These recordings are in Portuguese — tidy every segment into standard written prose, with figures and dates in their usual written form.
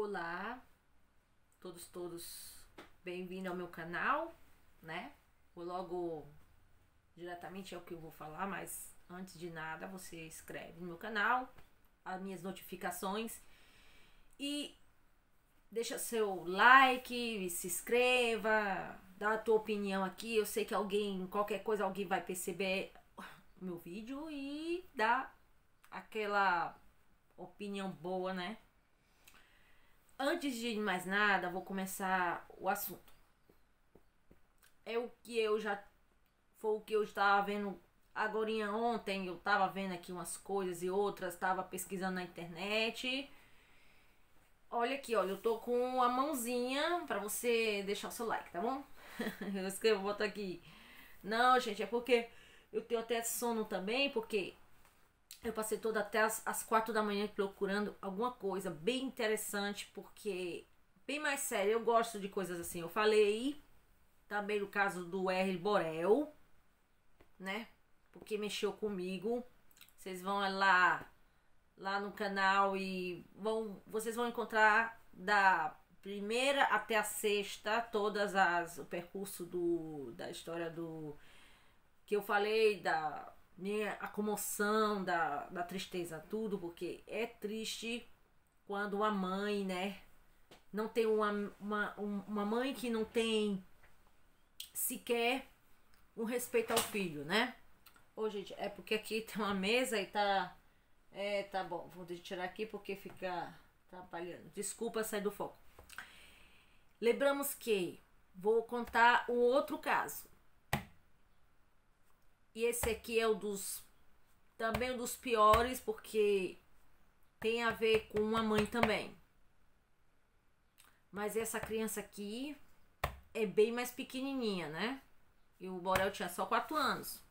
Olá, todos bem-vindos ao meu canal, né? Vou logo diretamente é o que eu vou falar, mas antes de nada, você inscreve no meu canal, as minhas notificações e deixa seu like, se inscreva, dá a tua opinião aqui. Eu sei que qualquer coisa, alguém vai perceber o meu vídeo e dá aquela opinião boa, né? Antes de mais nada, vou começar o assunto. Foi o que eu estava vendo agorinha ontem. Eu estava vendo aqui umas coisas e outras, estava pesquisando na internet. Olha aqui, olha, eu tô com a mãozinha para você deixar o seu like, tá bom? Eu escrevo, boto aqui. Não, gente, é porque eu tenho até sono também, porque eu passei toda até as 4 da manhã procurando alguma coisa bem interessante, porque bem mais sério, eu gosto de coisas assim. Eu falei também no caso do R. Borel, né? Porque mexeu comigo. Vocês vão lá no canal e vocês vão encontrar da primeira até a sexta o percurso da história do que eu falei a comoção, da tristeza, tudo, porque é triste quando uma mãe, né, não tem uma mãe que não tem sequer um respeito ao filho, né? Ô, gente, é porque aqui tem uma mesa e tá bom, vou tirar aqui porque fica atrapalhando. Desculpa sair do foco. Lembramos que vou contar um outro caso. E esse aqui é também um dos piores, porque tem a ver com uma mãe também. Mas essa criança aqui é bem mais pequenininha, né? E o Borel tinha só 4 anos.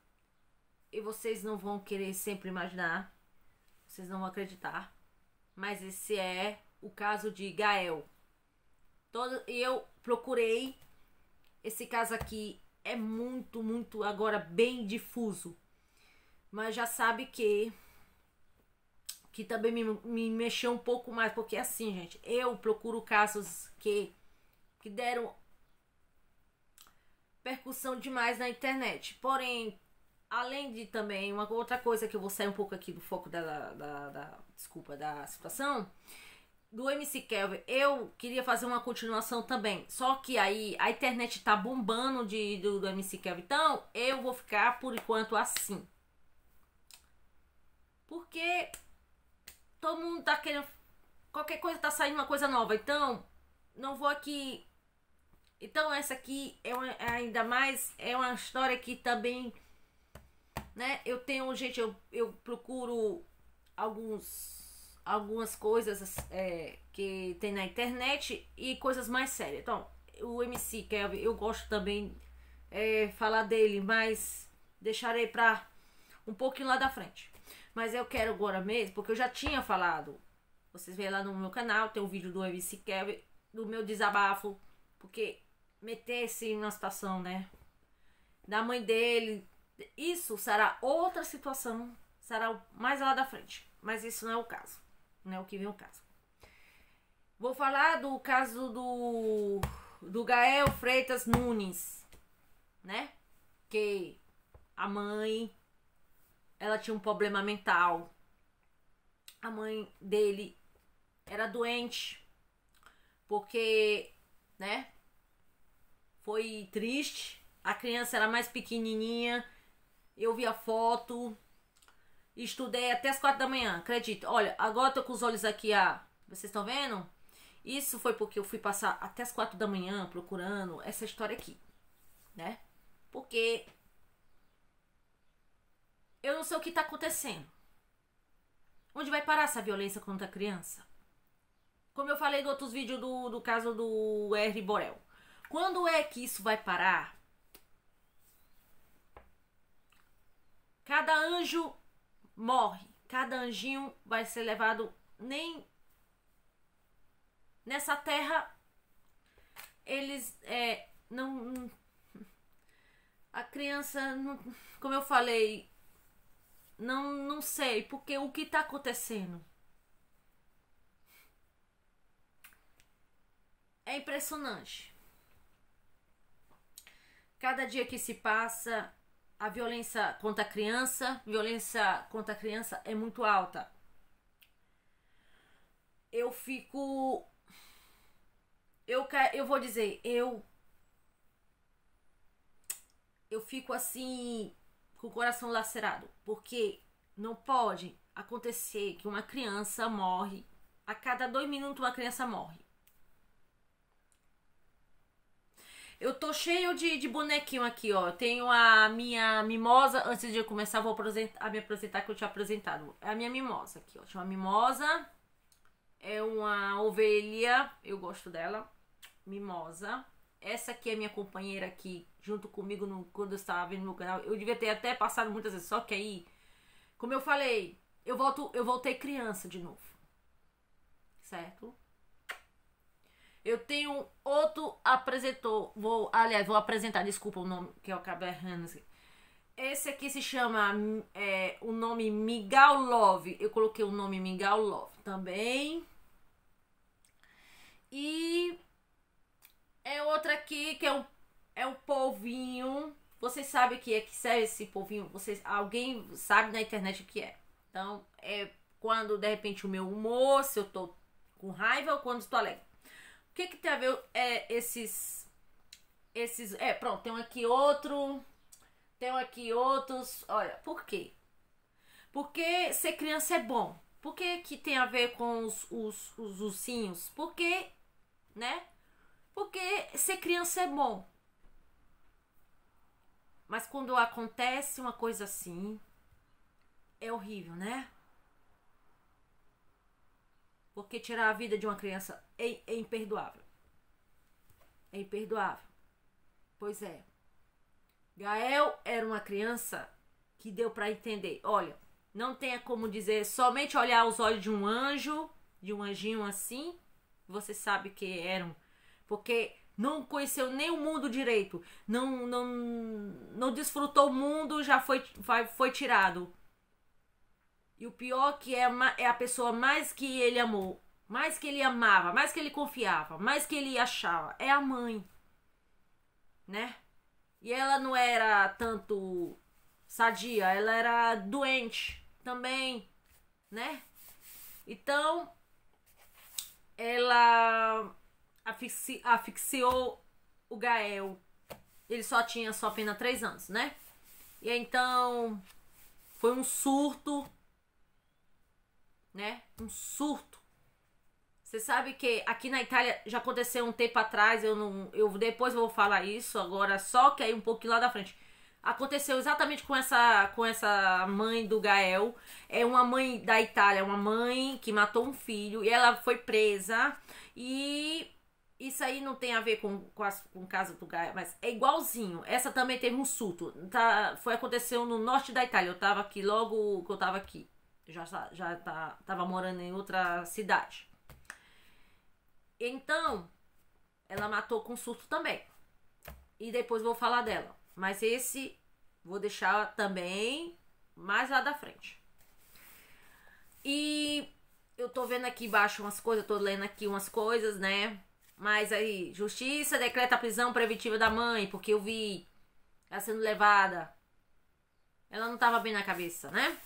E vocês não vão querer sempre imaginar, vocês não vão acreditar, mas esse é o caso de Gael. Eu procurei esse caso aqui. É muito agora bem difuso. Mas já sabe que também me mexeu um pouco mais. Porque assim, gente, eu procuro casos que deram percussão demais na internet. Porém, além de também, uma outra coisa que eu vou sair um pouco aqui do foco da situação, do MC Kelvin, eu queria fazer uma continuação também. Só que aí a internet tá bombando do MC Kelvin. Então eu vou ficar por enquanto assim. Porque todo mundo tá querendo. Qualquer coisa tá saindo uma coisa nova. Então não vou aqui. Então essa aqui ainda mais. É uma história que também, né? Eu tenho, gente, eu procuro algumas coisas que tem na internet e coisas mais sérias. Então, o MC Kelvin, eu gosto também falar dele, mas deixarei pra um pouquinho lá da frente. Mas eu quero agora mesmo, porque eu já tinha falado. Vocês veem lá no meu canal, tem um vídeo do MC Kelvin, do meu desabafo, porque meter-se em uma situação, né, da mãe dele, isso será outra situação, será mais lá da frente. Mas isso não é o caso. Não é o que vem o caso. Vou falar do caso do Gael Freitas Nunes, né? Que a mãe, ela tinha um problema mental. A mãe dele era doente porque, né? Foi triste. A criança era mais pequenininha. Eu vi a foto. Estudei até as 4 da manhã, acredito. Olha, agora eu tô com os olhos aqui, vocês estão vendo? Isso foi porque eu fui passar até as 4 da manhã procurando essa história aqui, né? Porque eu não sei o que tá acontecendo. Onde vai parar essa violência contra a criança? Como eu falei em outros vídeos do caso do R. Borel. Quando é que isso vai parar? Cada anjo morre. Cada anjinho vai ser levado. Nem nessa terra eles não. A criança, não, como eu falei, não sei, porque o que tá acontecendo? É impressionante. Cada dia que se passa, a violência contra a criança é muito alta. Eu fico... Eu vou dizer, eu fico assim, com o coração lacerado, porque não pode acontecer que uma criança morre, a cada 2 minutos uma criança morre. Eu tô cheio de bonequinho aqui, ó. Eu tenho a minha mimosa. Antes de eu começar, vou me apresentar que eu tinha apresentado. É a minha mimosa aqui, ó. Chama mimosa. É uma ovelha. Eu gosto dela. Mimosa. Essa aqui é minha companheira aqui, junto comigo quando eu estava vendo meu canal. Eu devia ter até passado muitas vezes. Só que aí, como eu falei, eu voltei criança de novo. Certo? Eu tenho outro apresentou. Vou apresentar, desculpa o nome que eu acabei errando. Esse aqui se chama o nome Miguel Love. Eu coloquei o nome Miguel Love também. E é outra aqui que é um polvinho. Vocês sabem o que é que serve esse polvinho? Alguém sabe na internet o que é. Então, é quando de repente o meu humor, se eu tô com raiva ou quando estou alegre. O que tem a ver esses... pronto, tem aqui outro. Tem aqui outros. Olha, por quê? Porque ser criança é bom. Por que tem a ver com os ursinhos? Porque, né? Porque ser criança é bom. Mas quando acontece uma coisa assim, é horrível, né? Porque tirar a vida de uma criança é imperdoável. É imperdoável. Pois é. Gael era uma criança que deu para entender. Olha, não tenha como dizer, somente olhar os olhos de um anjo, de um anjinho assim, você sabe que eram. Porque não conheceu nem o mundo direito. Não desfrutou o mundo, já foi tirado. E o pior que é a pessoa mais que ele amou, mais que ele amava, mais que ele confiava, mais que ele achava, é a mãe, né? E ela não era tanto sadia, ela era doente também, né? Então, ela asfixiou o Gael. Ele só tinha apenas 3 anos, né? E então, foi um surto, né? Um surto. Você sabe que aqui na Itália já aconteceu um tempo atrás, eu depois vou falar isso, agora só que aí um pouquinho lá da frente. Aconteceu exatamente com essa mãe do Gael. É uma mãe da Itália, uma mãe que matou um filho e ela foi presa. E isso aí não tem a ver com o caso do Gael, mas é igualzinho. Essa também teve um surto. Aconteceu no norte da Itália. Eu tava aqui logo que eu tava aqui. Tava morando em outra cidade. Então, ela matou com surto também. E depois vou falar dela. Mas esse vou deixar também mais lá da frente. E eu tô vendo aqui embaixo umas coisas, tô lendo aqui umas coisas, né? Mas aí, justiça decreta a prisão preventiva da mãe, porque eu vi ela sendo levada. Ela não tava bem na cabeça, né?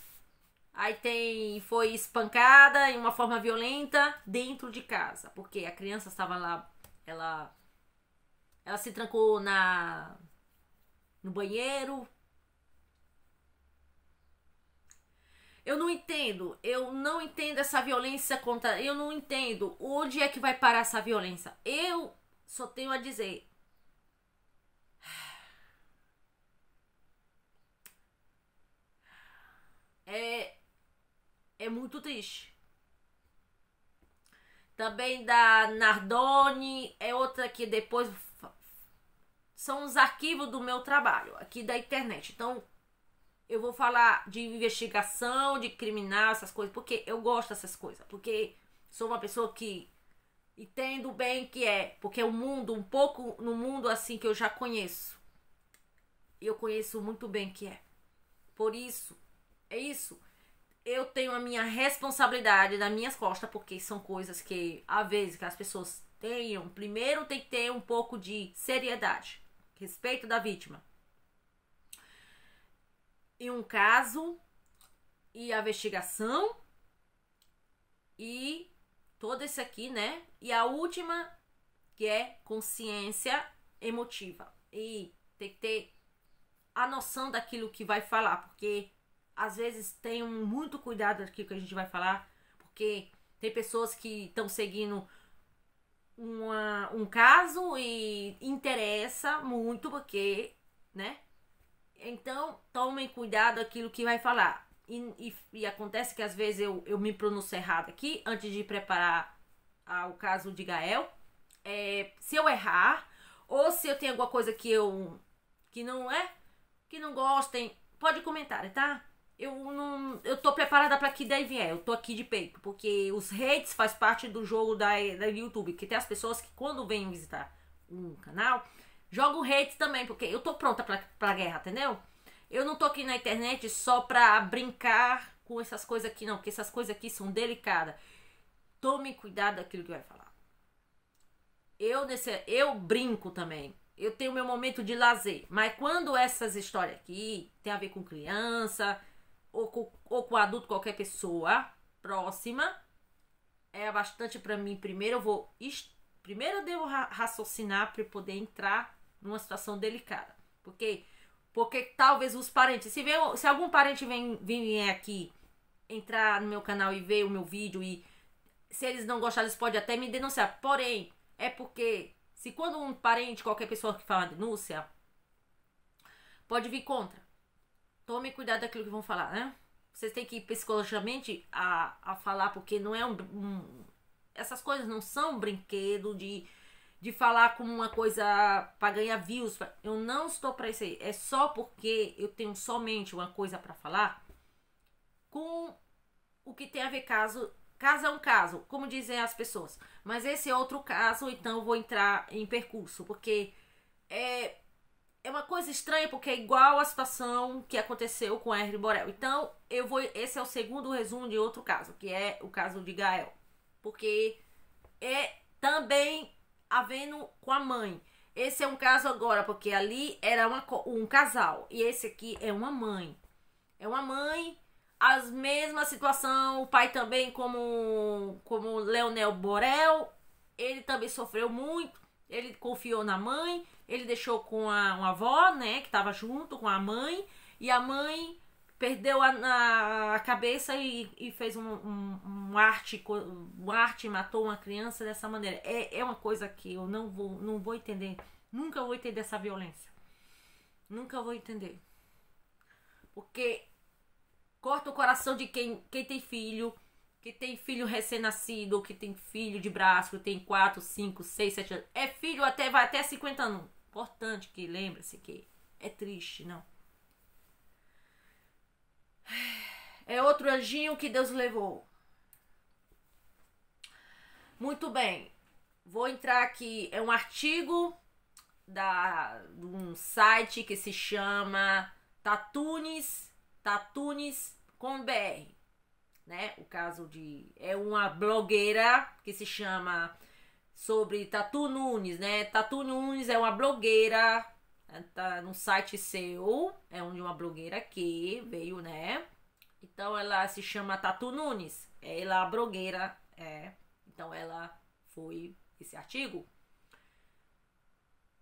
Aí foi espancada em uma forma violenta dentro de casa, porque a criança estava lá, ela se trancou no banheiro. Eu não entendo essa violência contra, eu não entendo onde é que vai parar essa violência. Eu só tenho a dizer, é muito triste. Também da Nardoni, é outra que depois são os arquivos do meu trabalho, aqui da internet. Então, eu vou falar de investigação, de criminal, essas coisas, porque eu gosto dessas coisas. Porque sou uma pessoa que entendo bem que porque o mundo, um pouco no mundo assim que eu já conheço. Eu conheço muito bem que é. Por isso, é isso. eu tenho a minha responsabilidade nas minhas costas, porque são coisas que, às vezes, que as pessoas tenham. Primeiro tem que ter um pouco de seriedade, respeito da vítima. E um caso, e a investigação, e todo isso aqui, né? E a última, que é consciência emotiva. E tem que ter a noção daquilo que vai falar, porque às vezes tenham muito cuidado daquilo que a gente vai falar, porque tem pessoas que estão seguindo um caso e interessa muito, porque, né? Então, tomem cuidado daquilo que vai falar. E acontece que às vezes eu me pronuncio errado aqui, antes de preparar o caso de Gael. Se eu errar, ou se eu tenho alguma coisa que não gostem, pode comentar, tá? Eu tô preparada para que daí vier. Eu tô aqui de peito, porque os hates faz parte do jogo da YouTube, que tem as pessoas que quando vêm visitar um canal, jogam hate também, porque eu tô pronta pra guerra, entendeu? Eu não tô aqui na internet só pra brincar com essas coisas aqui, não, porque essas coisas aqui são delicadas. Tome cuidado daquilo que vai falar. Eu brinco também. Eu tenho meu momento de lazer. Mas quando essas histórias aqui tem a ver com criança ou com adulto, qualquer pessoa próxima, é bastante pra mim. Primeiro eu devo raciocinar para poder entrar numa situação delicada. Porque talvez os parentes, se algum parente vier aqui entrar no meu canal e ver o meu vídeo, e se eles não gostarem, eles podem até me denunciar. Porém, é porque se quando um parente, qualquer pessoa que fala denúncia, pode vir contra. Tome cuidado daquilo que vão falar, né? Vocês têm que ir psicologicamente a falar, porque não é essas coisas não são brinquedo de falar como uma coisa para ganhar views. Eu não estou para isso aí. É só porque eu tenho somente uma coisa para falar com o que tem a ver caso é um caso, como dizem as pessoas. Mas esse é outro caso, então eu vou entrar em percurso, porque é uma coisa estranha, porque é igual a situação que aconteceu com a Henry Borel. Então, esse é o segundo resumo de outro caso, que é o caso de Gael. Porque é também havendo com a mãe. Esse é um caso agora, porque ali era um casal. E esse aqui é uma mãe. É uma mãe, as mesma situação. O pai também, como Leonel Borel, ele também sofreu muito. Ele confiou na mãe. Ele deixou com uma avó, né, que estava junto com a mãe. E a mãe perdeu a cabeça e fez um arte e matou uma criança dessa maneira. É uma coisa que eu não vou entender. Nunca vou entender essa violência. Nunca vou entender. Porque corta o coração de quem tem filho, que tem filho recém-nascido, que tem filho de braço, que tem 4, 5, 6, 7 anos. É filho vai até 50 anos. Importante que lembre-se que é triste, não. É outro anjinho que Deus levou. Muito bem. Vou entrar aqui. É um artigo de um site que se chama Tatunes com BR. Né? O caso é uma blogueira que se chama sobre Tatu Nunes, né? Tatu Nunes é uma blogueira, tá no site seu, é onde uma blogueira que veio, né? Então ela se chama Tatu Nunes, ela a blogueira, então ela foi esse artigo.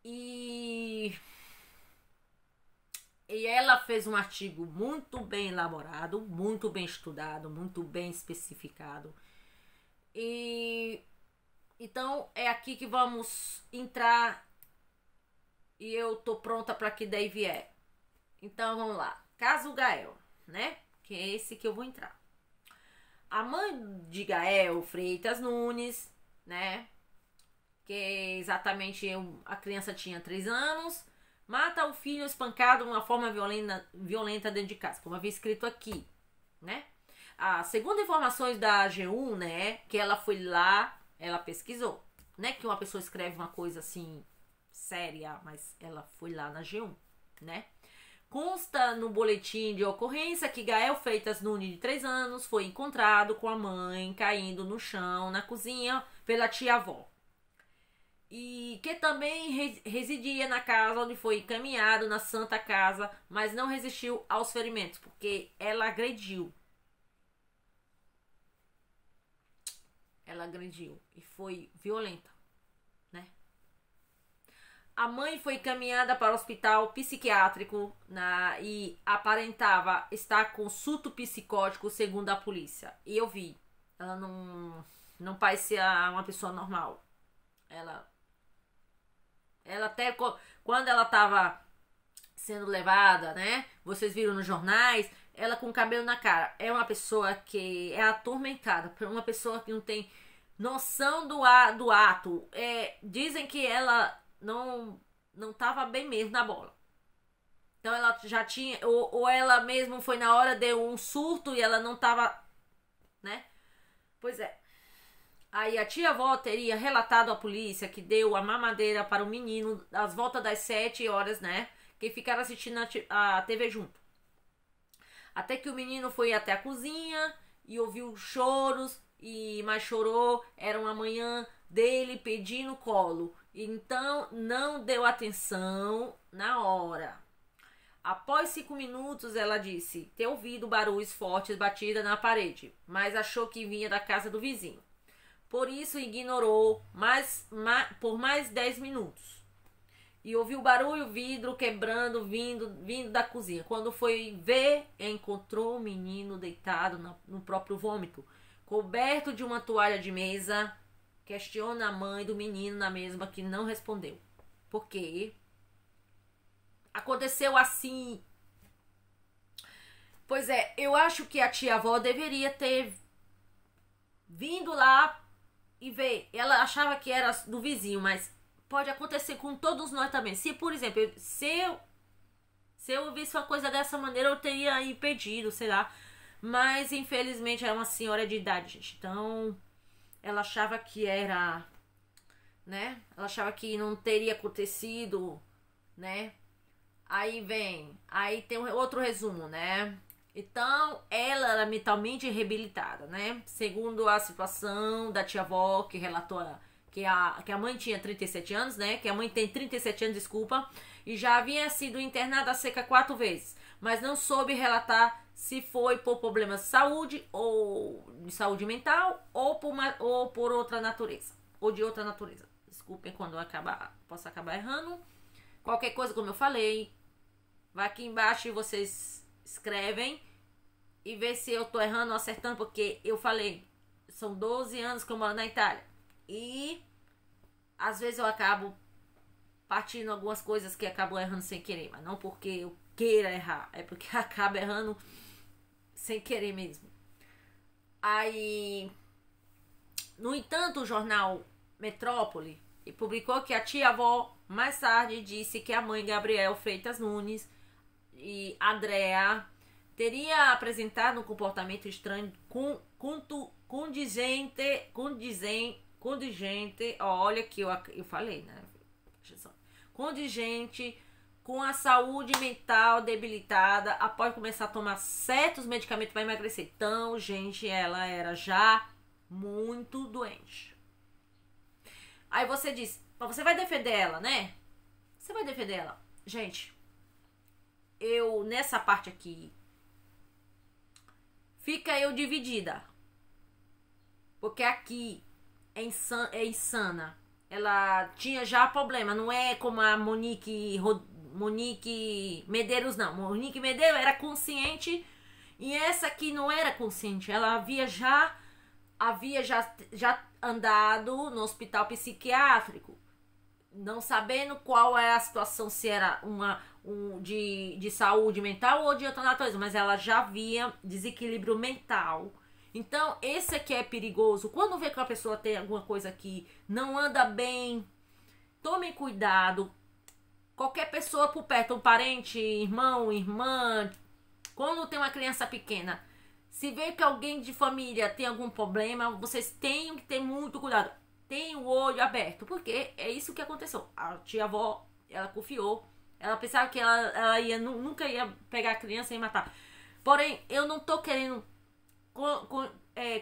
E ela fez um artigo muito bem elaborado, muito bem estudado, muito bem especificado. E então é aqui que vamos entrar. E eu tô pronta para que daí vier. Então vamos lá. Caso Gael, né? Que é esse que eu vou entrar. A mãe de Gael Freitas Nunes, né? Que exatamente a criança tinha 3 anos. Mata o filho espancado de uma forma violenta dentro de casa. Como havia escrito aqui, né? Segundo informações da G1, né? Que ela foi lá, ela pesquisou. Não é que uma pessoa escreve uma coisa assim séria, mas ela foi lá na G1, né? Consta no boletim de ocorrência que Gael Freitas Nunes, de 3 anos, foi encontrado com a mãe caindo no chão, na cozinha, pela tia-avó. E que também residia na casa onde foi encaminhado, na Santa Casa, mas não resistiu aos ferimentos, porque ela agrediu. Ela agrediu e foi violenta, né? A mãe foi encaminhada para o hospital psiquiátrico e aparentava estar com surto psicótico, segundo a polícia. E eu vi. Ela não parecia uma pessoa normal. Ela até quando ela estava sendo levada, né? Vocês viram nos jornais, ela com o cabelo na cara. É uma pessoa que é atormentada, uma pessoa que não tem noção do ato. Dizem que ela não estava bem mesmo na bola. Então ela já tinha, ou ela mesmo foi na hora, deu um surto e ela não estava, né? Pois é. Aí a tia-avó teria relatado à polícia que deu a mamadeira para o menino às voltas das 7 horas, né? Que ficaram assistindo a TV junto. Até que o menino foi até a cozinha e ouviu choros, mas chorou. Era uma manhã dele pedindo colo. Então não deu atenção na hora. Após 5 minutos, ela disse ter ouvido barulhos fortes batida na parede, mas achou que vinha da casa do vizinho. Por isso ignorou por mais 10 minutos. E ouviu barulho, vidro quebrando, vindo da cozinha. Quando foi ver, encontrou o menino deitado no próprio vômito, coberto de uma toalha de mesa. Questiona a mãe do menino na mesma, que não respondeu. Por quê? Aconteceu assim. Pois é, eu acho que a tia-avó deveria ter vindo lá e ver. Ela achava que era do vizinho, mas pode acontecer com todos nós também. Se, por exemplo, se eu visse uma coisa dessa maneira, eu teria impedido, sei lá. Mas, infelizmente, era uma senhora de idade, gente. Então, ela achava que era, né? Ela achava que não teria acontecido, né? Aí tem outro resumo, né? Então, ela era mentalmente reabilitada, né? Segundo a situação da tia-avó, que relatou que a mãe tinha 37 anos, né? Que a mãe tem 37 anos, desculpa. E já havia sido internada a seca 4 vezes. Mas não soube relatar se foi por problemas de saúde, ou de saúde mental, ou por outra natureza. Ou de outra natureza. Desculpem quando eu posso acabar errando. Qualquer coisa, como eu falei, vai aqui embaixo e vocês escrevem e vê se eu tô errando ou acertando, porque eu falei, são 12 anos que eu moro na Itália. E às vezes eu acabo partindo algumas coisas que acabo errando sem querer, mas não porque eu queira errar, é porque eu acabo errando sem querer mesmo. Aí, no entanto, o jornal Metrópole publicou que a tia-avó mais tarde disse que a mãe Gabriel Freitas Nunes e Andrea teria apresentado um comportamento estranho condigente, olha que eu falei, né? Condigente com a saúde mental debilitada após começar a tomar certos medicamentos para emagrecer. Então, gente, ela era já muito doente. Aí você diz, você vai defender ela, né? Você vai defender ela. Gente, eu, nessa parte aqui, fica eu dividida. Porque aqui é insana. Ela tinha já problema. Não é como a Monique Medeiros, não. Monique Medeiros era consciente. E essa aqui não era consciente. Ela havia já andado no hospital psiquiátrico, não sabendo qual é a situação, se era de saúde mental ou de outra natureza, mas ela já via desequilíbrio mental. Então, esse aqui é perigoso. Quando vê que uma pessoa tem alguma coisa que não anda bem, tomem cuidado. Qualquer pessoa por perto, um parente, irmão, irmã, quando tem uma criança pequena, se vê que alguém de família tem algum problema, vocês têm que ter muito cuidado. Tenham o olho aberto, porque é isso que aconteceu. A tia-avó, ela confiou, Ela pensava que ela nunca ia pegar a criança e matar. Porém, eu não tô querendo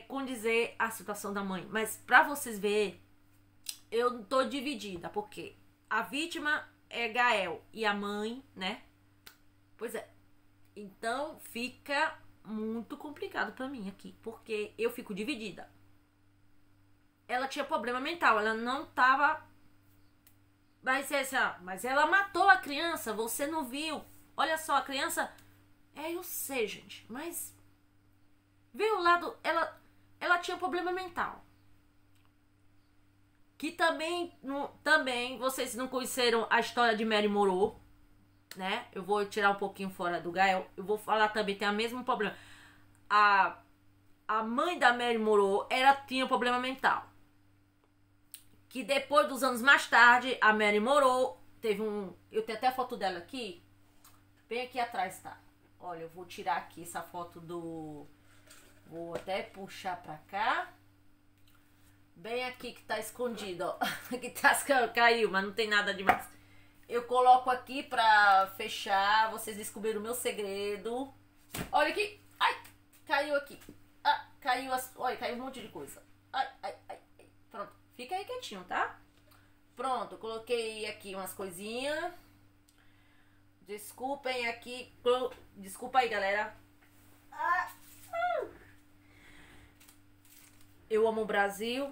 condizer a situação da mãe. Mas pra vocês verem, eu tô dividida. Porque a vítima é Gael e a mãe, né? Pois é. Então fica muito complicado pra mim aqui. Porque eu fico dividida. Ela tinha problema mental. Ela não tava... Mas ela matou a criança. Você não viu. Olha só, a criança... eu sei, gente. Mas... veio o lado... Ela tinha problema mental. Que também vocês não conheceram a história de Mary Moreau, né? Eu vou tirar um pouquinho fora do Gael. Eu vou falar também, tem o mesmo problema. A mãe da Mary Moreau tinha problema mental. Que depois dos anos mais tarde, a Mary Moreau teve um... eu tenho até a foto dela aqui. Bem aqui atrás, tá? Olha, eu vou tirar aqui essa foto do... vou até puxar pra cá. Bem aqui que tá escondido, ó. Aqui tá, caiu, mas não tem nada demais. Eu coloco aqui pra fechar. Vocês descobriram o meu segredo. Olha aqui. Ai, caiu aqui. Ah, caiu as... olha, caiu um monte de coisa. Ai. Pronto, fica aí quietinho, tá? Pronto, coloquei aqui umas coisinhas. Desculpem aqui. Desculpa aí, galera. Eu amo o Brasil.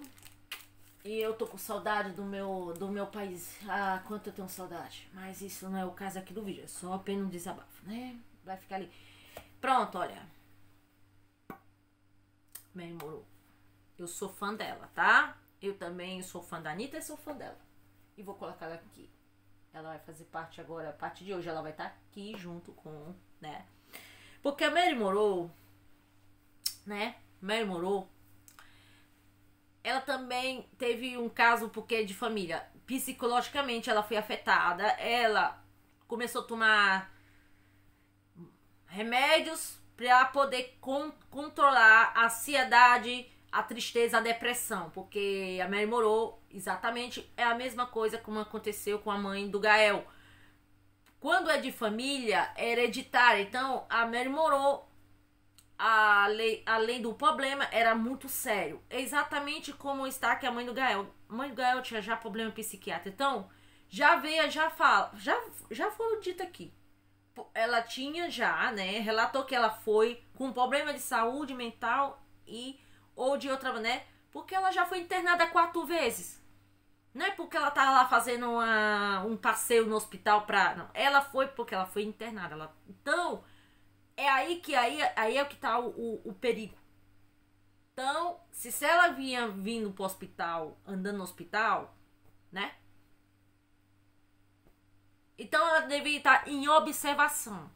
E eu tô com saudade do meu país. Ah, quanto eu tenho saudade. Mas isso não é o caso aqui do vídeo. É só apenas um desabafo, né? Vai ficar ali. Pronto, olha. Mary Moreau. Eu sou fã dela, tá? Eu também sou fã da Anitta e sou fã dela. E vou colocar ela aqui. Ela vai fazer parte agora, a parte de hoje. Ela vai estar aqui junto com, né? Porque a Mary Moreau, né? Mary Moreau, ela também teve um caso porque é de família. Psicologicamente ela foi afetada. Ela começou a tomar remédios para poder controlar a ansiedade, a tristeza, a depressão. Porque a Mary Moreau, exatamente, é a mesma coisa como aconteceu com a mãe do Gael. Quando é de família, é hereditária. Então, a Mary Moreau... além do problema, era muito sério. Exatamente como está aqui a mãe do Gael. A mãe do Gael tinha já problema psiquiátrico. Então, já foram dito aqui. Ela tinha já, né? Relatou que ela foi com problema de saúde mental ou de outra, né? Porque ela já foi internada 4 vezes. Não é porque ela tava lá fazendo um passeio no hospital não. Ela foi porque ela foi internada. Então... é aí é o que tá o perigo. Então, se ela vinha vindo pro hospital, andando no hospital, né? Então ela deveria estar em observação.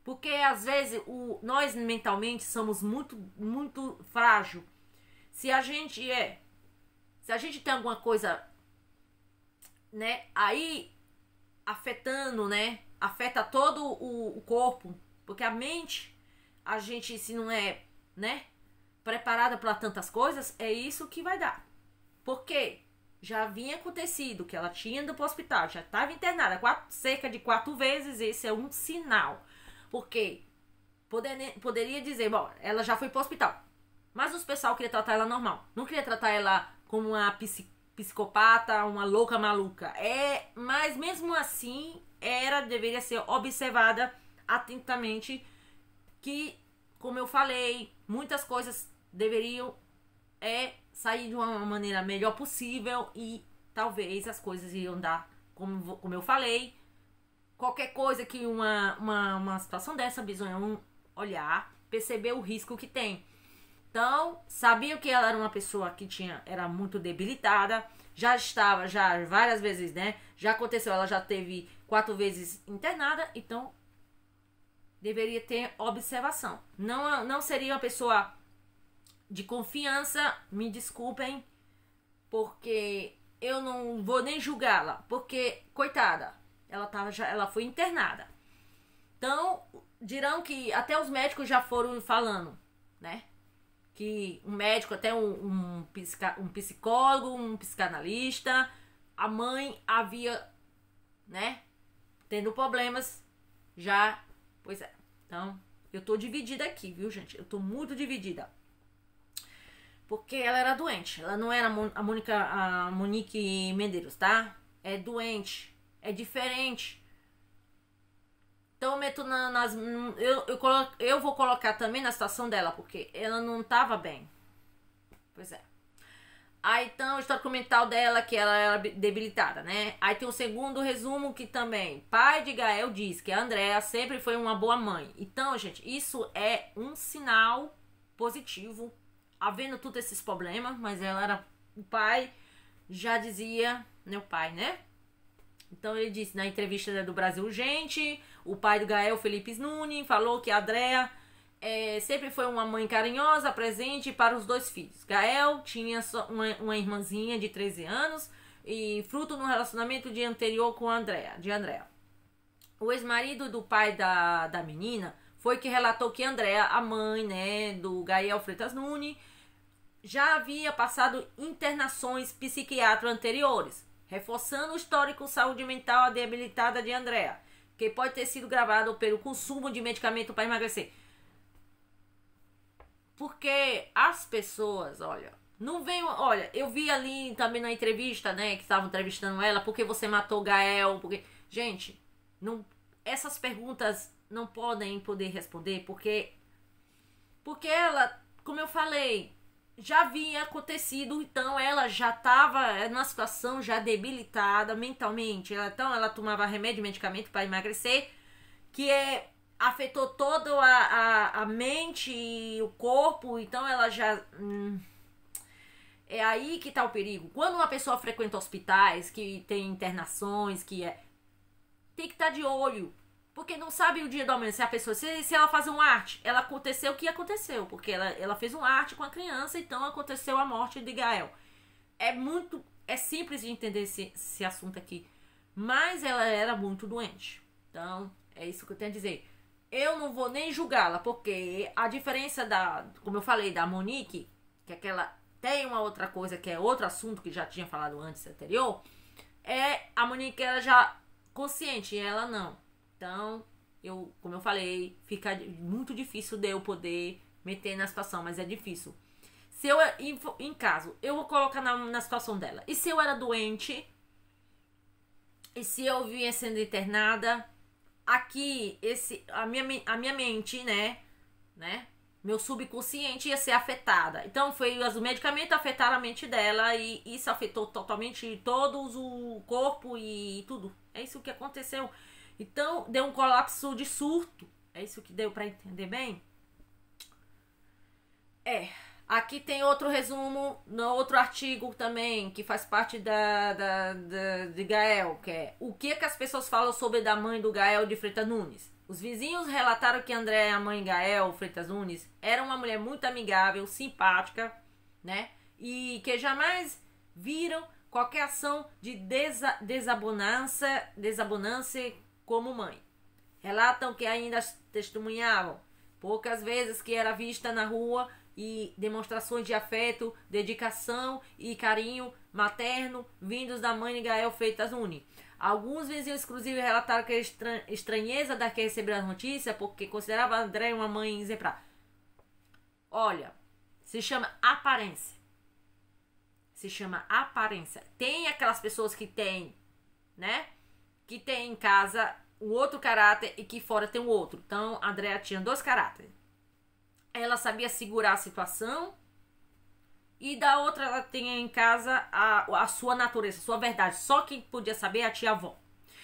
Porque às vezes nós mentalmente somos muito, muito frágil. Se a gente tem alguma coisa, né? Aí afetando, né? Afeta todo o corpo. Porque a mente, a gente, se não é, né, preparada para tantas coisas, é isso que vai dar. Porque já havia acontecido que ela tinha ido para o hospital, já estava internada cerca de 4 vezes, esse é um sinal. Porque poderia dizer, bom, ela já foi para o hospital, mas os pessoal queria tratar ela normal, não queria tratar ela como uma psicopata, uma louca maluca. Mas mesmo assim, deveria ser observada atentamente, que, como eu falei, muitas coisas deveriam sair de uma maneira melhor possível e talvez as coisas iriam dar, como eu falei, qualquer coisa que uma situação dessa, bisonhão olhar, perceber o risco que tem. Então, sabiam que ela era uma pessoa que era muito debilitada, já estava várias vezes, né? Já aconteceu, ela já teve 4 vezes internada, então deveria ter observação. Não seria uma pessoa de confiança, me desculpem, porque eu não vou nem julgá-la, porque, coitada, ela foi internada. Então, dirão que até os médicos já foram falando, né? Que um médico, até um psicólogo, um psicanalista, a mãe havia, né, tendo problemas já. Pois é. Então, eu tô dividida aqui, viu, gente? Eu tô muito dividida. Porque ela era doente. Ela não era a Monique Medeiros, tá? É doente. É diferente. Então eu meto eu vou colocar também na situação dela, porque ela não tava bem. Pois é. Aí então, o histórico mental dela, que ela era debilitada, né? Aí tem o segundo resumo que também, pai de Gael diz que a Andrea sempre foi uma boa mãe. Então, gente, isso é um sinal positivo, havendo todos esses problemas, mas ela era, o pai já dizia, meu pai, né? Então ele disse na entrevista do Brasil Urgente, o pai do Gael, Felipe Nunes, falou que a Andrea sempre foi uma mãe carinhosa, presente para os dois filhos. Gael tinha só uma irmãzinha de 13 anos e fruto no relacionamento de anterior com a Andrea. O ex-marido do pai da menina foi que relatou que Andrea, a mãe, né, do Gael Freitas Nunes, já havia passado internações psiquiátricas anteriores, reforçando o histórico saúde mental debilitada de Andrea, que pode ter sido gravado pelo consumo de medicamento para emagrecer. Porque as pessoas, olha, não vem, olha, eu vi ali também na entrevista, né, que estavam entrevistando ela, porque você matou Gael, porque, gente, não, essas perguntas não podem poder responder, porque ela, como eu falei, já havia acontecido, então ela já estava numa situação já debilitada mentalmente, então ela tomava remédio, medicamento para emagrecer, que afetou toda a mente e o corpo, então ela já... É aí que tá o perigo. Quando uma pessoa frequenta hospitais, que tem internações, tem que estar de olho. Porque não sabe o dia do amanhã. Se a pessoa, se ela fazer uma arte, ela aconteceu o que aconteceu. Porque ela fez uma arte com a criança, então aconteceu a morte de Gael. É simples de entender esse assunto aqui. Mas ela era muito doente. Então, é isso que eu tenho a dizer. Eu não vou nem julgá-la, porque a diferença como eu falei, da Monique, que aquela tem uma outra coisa, que é outro assunto que já tinha falado antes, anterior, a Monique era já consciente, e ela não. Então, como eu falei, fica muito difícil de eu poder meter na situação, mas é difícil. Se eu, em caso, eu vou colocar na situação dela. E se eu era doente, e se eu vinha sendo internada, aqui, a minha mente, né? Meu subconsciente ia ser afetada. Então, os medicamentos afetaram a mente dela e isso afetou totalmente todo o corpo e tudo. É isso que aconteceu. Então, deu um colapso de surto. É isso que deu pra entender bem? Aqui tem outro resumo, no outro artigo também, que faz parte de Gael, que é o que as pessoas falam sobre da mãe do Gael de Freitas Nunes. Os vizinhos relataram que André, a mãe Gael Freitas Nunes, era uma mulher muito amigável, simpática, né? E que jamais viram qualquer ação de desabonância como mãe. Relatam que ainda testemunhavam poucas vezes que era vista na rua e demonstrações de afeto, dedicação e carinho materno vindos da mãe de Gael Freitas Nunes. Alguns vizinhos, inclusive, relataram que a estranheza da que receberam a notícia porque considerava a André uma mãe exemplar. Olha, se chama aparência. Tem aquelas pessoas que têm, né? Que tem em casa um outro caráter e que fora tem um outro. Então, a Andrea tinha 2 caráteres. Ela sabia segurar a situação e da outra ela tinha em casa a sua natureza, a sua verdade. Só quem podia saber é a tia-avó.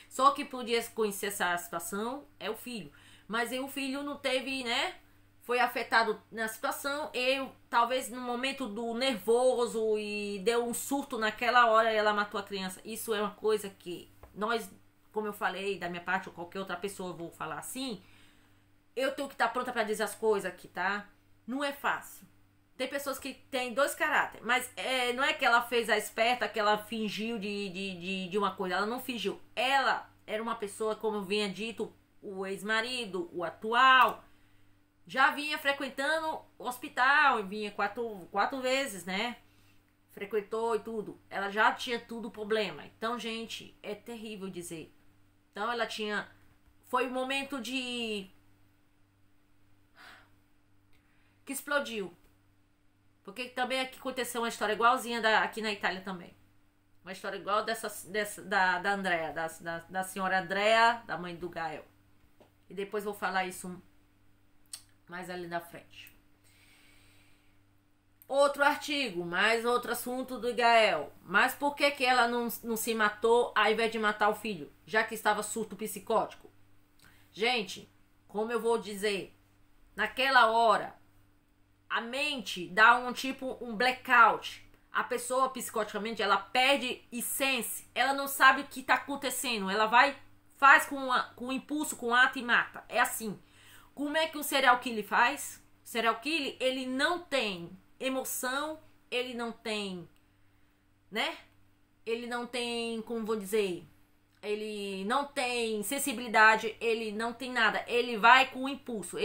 Só quem podia conhecer essa situação é o filho. Mas aí o filho não teve, né? Foi afetado na situação. Talvez no momento do nervoso e deu um surto naquela hora ela matou a criança. Isso é uma coisa que nós, como eu falei, da minha parte ou qualquer outra pessoa, eu vou falar assim... Eu tenho que estar pronta para dizer as coisas aqui, tá? Não é fácil. Tem pessoas que têm 2 caráteres. Mas não é que ela fez a esperta, que ela fingiu de uma coisa. Ela não fingiu. Ela era uma pessoa, como eu vinha dito, o ex-marido, o atual, já vinha frequentando o hospital. Vinha 4 vezes, né? Frequentou e tudo. Ela já tinha tudo problema. Então, gente, é terrível dizer. Então ela tinha... Foi um momento de... que explodiu. Porque também aqui aconteceu uma história igualzinha aqui na Itália também. Uma história igual da Andrea, da senhora Andrea, da mãe do Gael. E depois vou falar isso mais ali na frente. Outro artigo, mais outro assunto do Gael. Mas por que ela não se matou ao invés de matar o filho? Já que estava surto psicótico. Gente, como eu vou dizer, naquela hora, a mente dá um blackout. A pessoa psicoticamente, ela perde essência. Ela não sabe o que está acontecendo. Ela faz com impulso, com ato e mata. É assim. Como é que o serial killer faz? O serial killer, ele não tem emoção, ele não tem, né? Ele não tem, como vou dizer, ele não tem sensibilidade, ele não tem nada. Ele vai com impulso.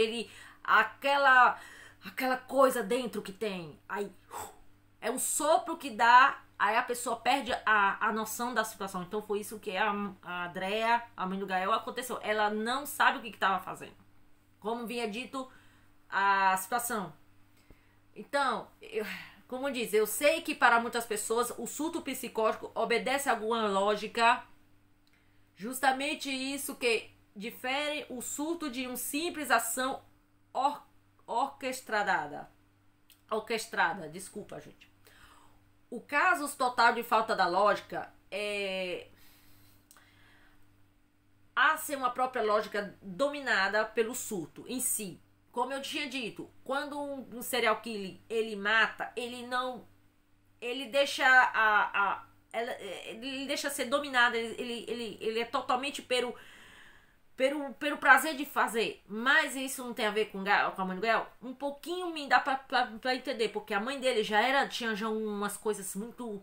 Aquela coisa dentro que tem. Aí, é um sopro que dá, aí a pessoa perde a noção da situação. Então foi isso que a Andrea, a mãe do Gael, aconteceu. Ela não sabe o que estava fazendo. Como vinha dito a situação. Então, como eu disse, eu sei que para muitas pessoas o surto psicótico obedece a alguma lógica. Justamente isso que difere o surto de uma simples ação orquestrada, desculpa, gente. O caso total de falta da lógica há ser uma própria lógica dominada pelo surto em si. Como eu tinha dito, quando um serial killer ele mata, ele deixa ele deixa ser dominado, ele é totalmente pelo prazer de fazer. Mas isso não tem a ver com a mãe do Gael? Um pouquinho me dá pra entender, porque a mãe dele tinha já umas coisas muito...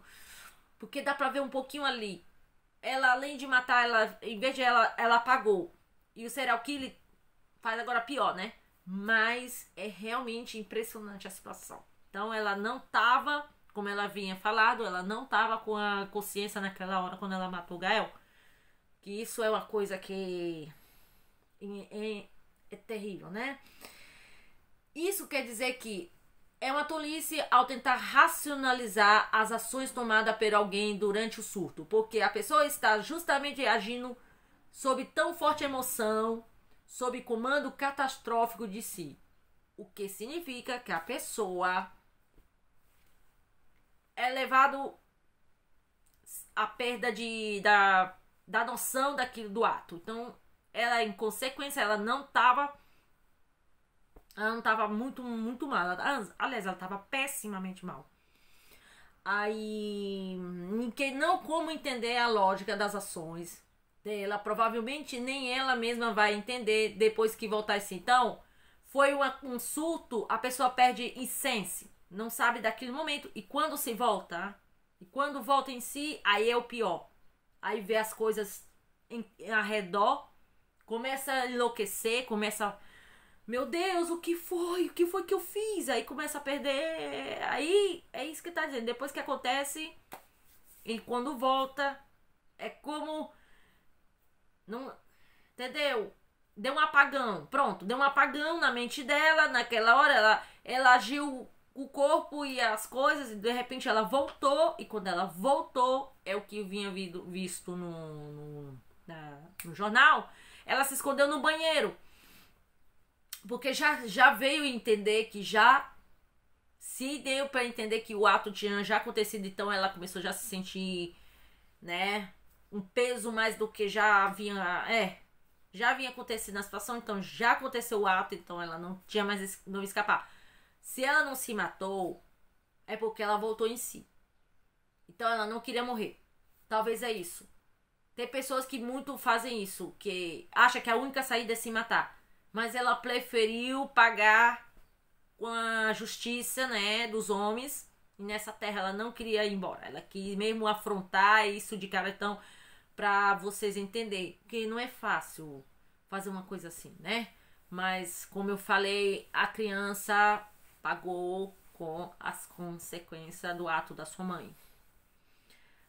Porque dá pra ver um pouquinho ali. Ela, além de matar, em vez de ela apagou. E o serial killer faz agora pior, né? Mas é realmente impressionante a situação. Então ela não tava, como ela vinha falado, ela não tava com a consciência naquela hora quando ela matou o Gael. Que isso é uma coisa que é terrível, né? Isso quer dizer que é uma tolice ao tentar racionalizar as ações tomadas por alguém durante o surto. Porque a pessoa está justamente agindo sob tão forte emoção, sob comando catastrófico de si. O que significa que a pessoa é levado à perda da noção do ato. Então, ela, em consequência, ela não estava muito, muito mal. Aliás, ela estava pessimamente mal. Aí, não como entender a lógica das ações dela. Provavelmente nem ela mesma vai entender depois que voltar assim. Então, foi um surto, a pessoa perde essência. Não sabe daquele momento. E quando se volta, em si, aí é o pior. Aí vê as coisas ao redor, começa a enlouquecer, meu Deus, o que foi? O que foi que eu fiz? Aí começa a perder. Aí é isso que tá dizendo. Depois que acontece, e quando volta, é como... Não, entendeu? Deu um apagão. Pronto, deu um apagão na mente dela. Naquela hora, ela agiu o corpo e as coisas, e de repente ela voltou. E quando ela voltou, é o que eu vinha visto no jornal. Ela se escondeu no banheiro. Porque já veio entender que se deu para entender que o ato tinha já acontecido, então ela começou já a se sentir, né, um peso mais do que já havia acontecido na situação, então já aconteceu o ato, então ela não tinha mais não escapar. Se ela não se matou, é porque ela voltou em si. Então ela não queria morrer. Talvez é isso. Tem pessoas que muito fazem isso, que acham que a única saída é se matar. Mas ela preferiu pagar com a justiça, né, dos homens. E nessa terra ela não queria ir embora. Ela quis mesmo afrontar isso de cara. Então, pra vocês entenderem. Porque não é fácil fazer uma coisa assim, né? Mas, como eu falei, a criança pagou com as consequências do ato da sua mãe.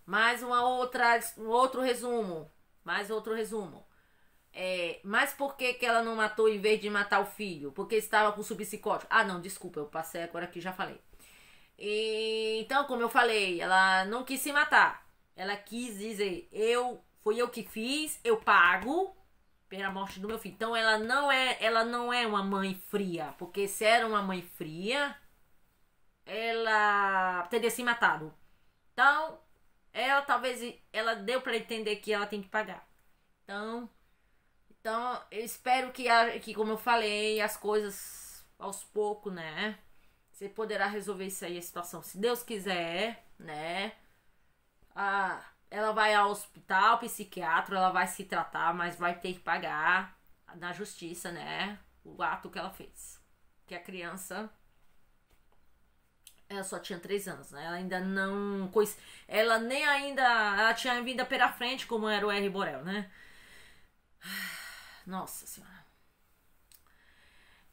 Um outro resumo. Mais outro resumo. Mas por que que ela não matou em vez de matar o filho? Porque estava com subpsicótico. Ah, não, desculpa, eu passei agora aqui, já falei. Então, como eu falei, ela não quis se matar. Ela quis dizer, fui eu que fiz, eu pago pela morte do meu filho. Então ela não é uma mãe fria, porque se era uma mãe fria, ela teria se matado. Então, ela deu para entender que ela tem que pagar. Então, eu espero que, como eu falei, as coisas aos poucos, né? Você poderá resolver isso aí, a situação. Se Deus quiser, né? Ela vai ao hospital, psiquiatra, ela vai se tratar, mas vai ter que pagar na justiça, né? O ato que ela fez. Que a criança, ela só tinha 3 anos, né? Ela ainda não... Ela nem ainda... Ela tinha vida pela frente, como era o R. Borel, né? Nossa Senhora.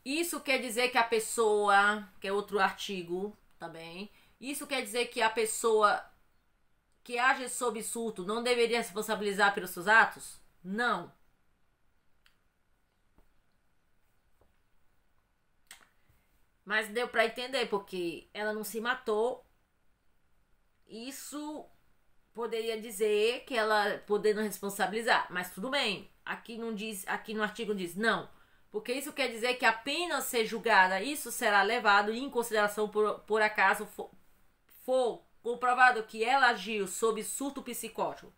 Isso quer dizer que a pessoa... Que é outro artigo também. Isso quer dizer que a pessoa que age sob surto não deveria se responsabilizar pelos seus atos? Não. Mas deu pra entender, porque ela não se matou. Isso poderia dizer que ela podendo responsabilizar. Mas tudo bem. Aqui não diz, aqui no artigo diz não. Porque isso quer dizer que apenas ser julgada, isso será levado em consideração por acaso for comprovado que ela agiu sob surto psicótico